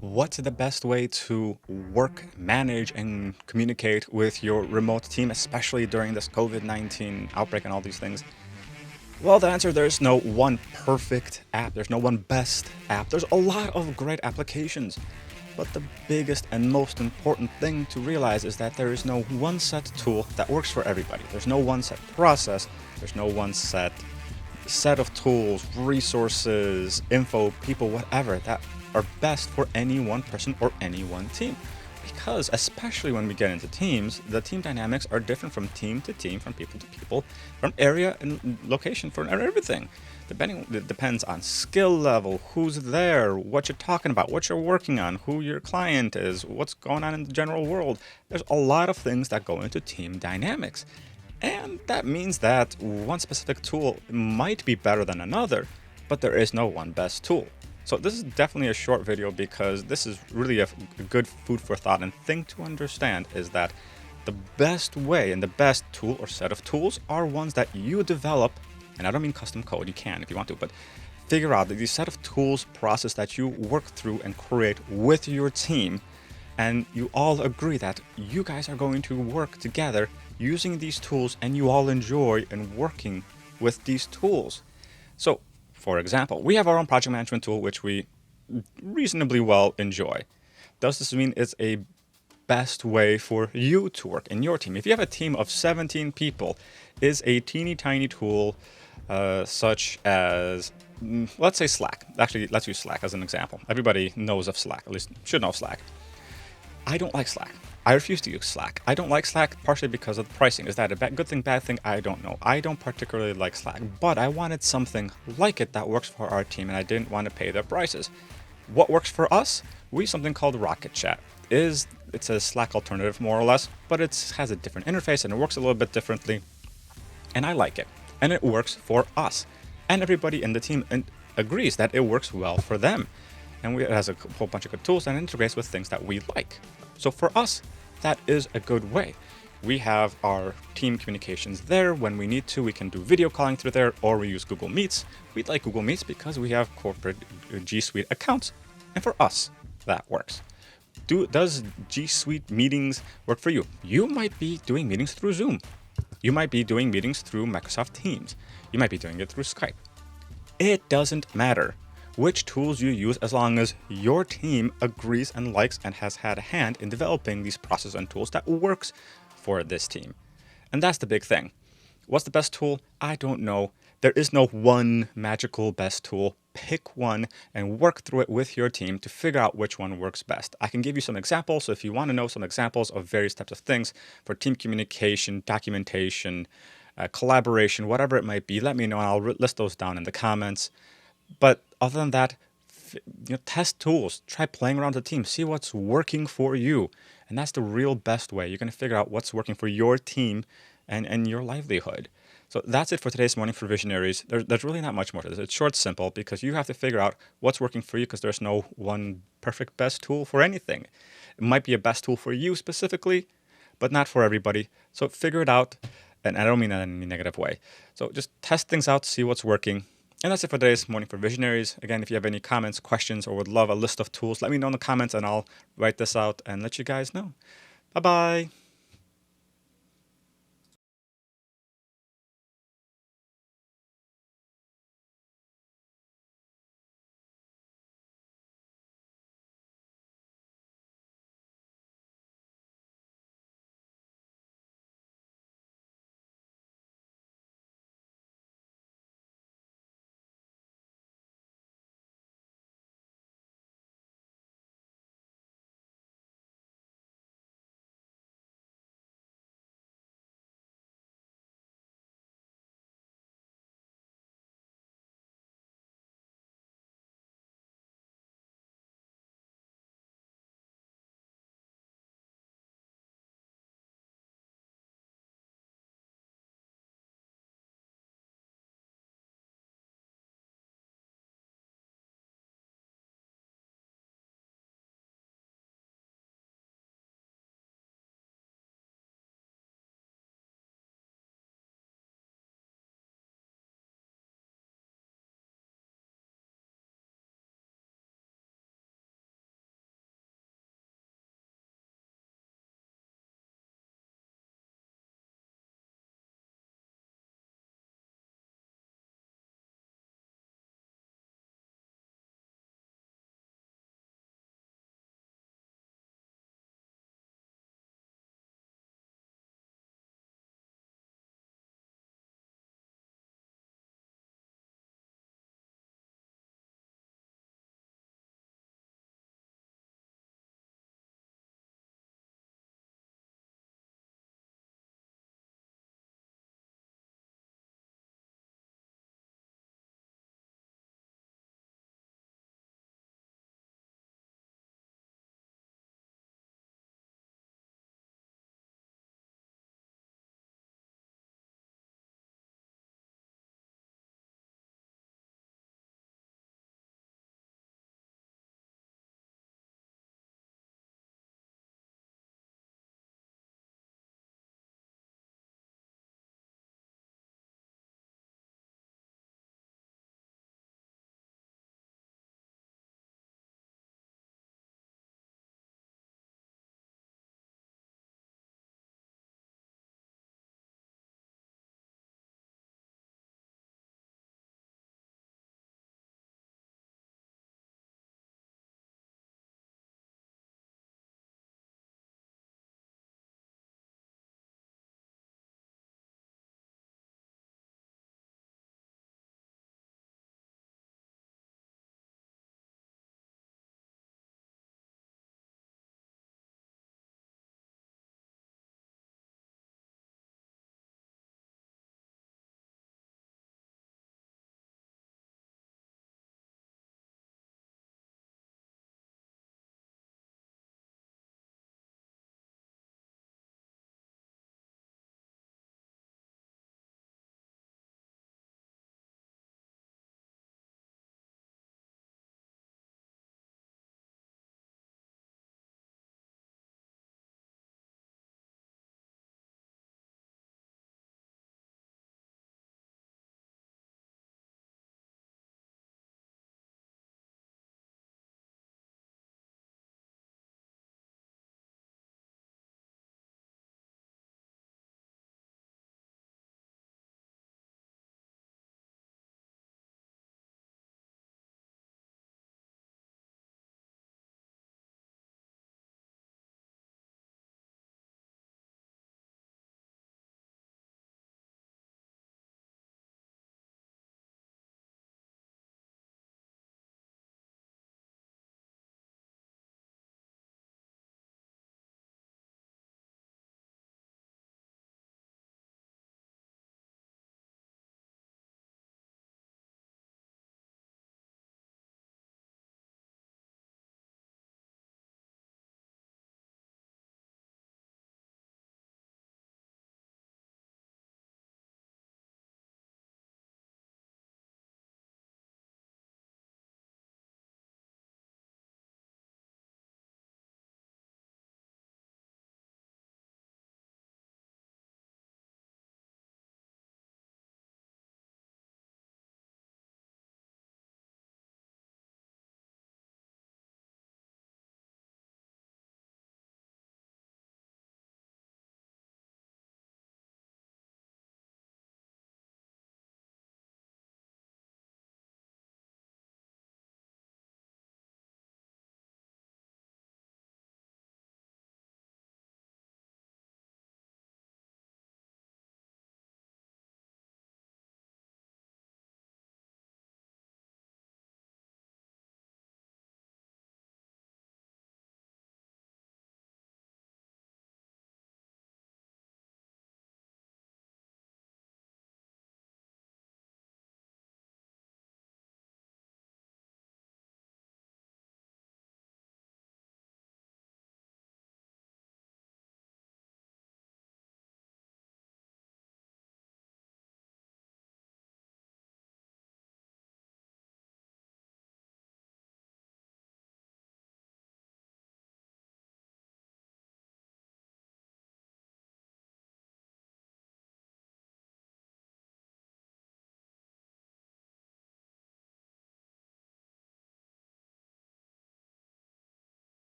What's the best way to work, manage, and communicate with your remote team, especially during this COVID-19 outbreak and all these things? Well, the answer, there's no one perfect app. There's no one best app. There's a lot of great applications. But the biggest and most important thing to realize is that there is no one set tool that works for everybody. There's no one set process. There's no one set of tools, resources, info, people, whatever, that are best for any one person or any one team. Because especially when we get into teams, the team dynamics are different from team to team, from people to people, from area and location, for everything. It depends on skill level, who's there, what you're talking about, what you're working on, who your client is, what's going on in the general world. There's a lot of things that go into team dynamics. And that means that one specific tool might be better than another, but there is no one best tool. So this is definitely a short video because this is really a good food for thought, and thing to understand is that the best way and the best tool or set of tools are ones that you develop, and I don't mean custom code, you can if you want to, but figure out that these set of tools, process that you work through and create with your team, and you all agree that you guys are going to work together using these tools and you all enjoy and working with these tools. So, for example, we have our own project management tool, which we reasonably well enjoy. Does this mean it's a best way for you to work in your team? If you have a team of 17 people, is a teeny tiny tool such as, let's say Slack. Actually, let's use Slack as an example. Everybody knows of Slack, at least should know of Slack. I don't like Slack. I refuse to use Slack. I don't like Slack partially because of the pricing. Is that a good thing, bad thing? I don't know. I don't particularly like Slack, but I wanted something like it that works for our team, and I didn't want to pay their prices. What works for us? We use something called RocketChat. It's a Slack alternative, more or less, but it has a different interface and it works a little bit differently, and I like it. And it works for us. And everybody in the team agrees that it works well for them. And it has a whole bunch of good tools and integrates with things that we like. So for us, that is a good way. We have our team communications there. When we need to, we can do video calling through there, or we use Google Meets. We like Google Meets because we have corporate G Suite accounts. And for us, that works. Does G Suite meetings work for you? You might be doing meetings through Zoom. You might be doing meetings through Microsoft Teams. You might be doing it through Skype. It doesn't matter which tools you use, as long as your team agrees and likes and has had a hand in developing these processes and tools that works for this team. And that's the big thing. What's the best tool? I don't know. There is no one magical best tool. Pick one and work through it with your team to figure out which one works best. I can give you some examples. So if you want to know some examples of various types of things for team communication, documentation, collaboration, whatever it might be, let me know and I'll list those down in the comments. But other than that, test tools, try playing around the team, see what's working for you. And that's the real best way. You're going to figure out what's working for your team and your livelihood. So that's it for today's Morning for Visionaries. There's really not much more to this. It's short, simple, because you have to figure out what's working for you, because there's no one perfect best tool for anything. It might be a best tool for you specifically, but not for everybody. So figure it out. And I don't mean that in any negative way. So just test things out, see what's working. And that's it for today's Morning for Visionaries. Again, if you have any comments, questions, or would love a list of tools, let me know in the comments and I'll write this out and let you guys know. Bye-bye.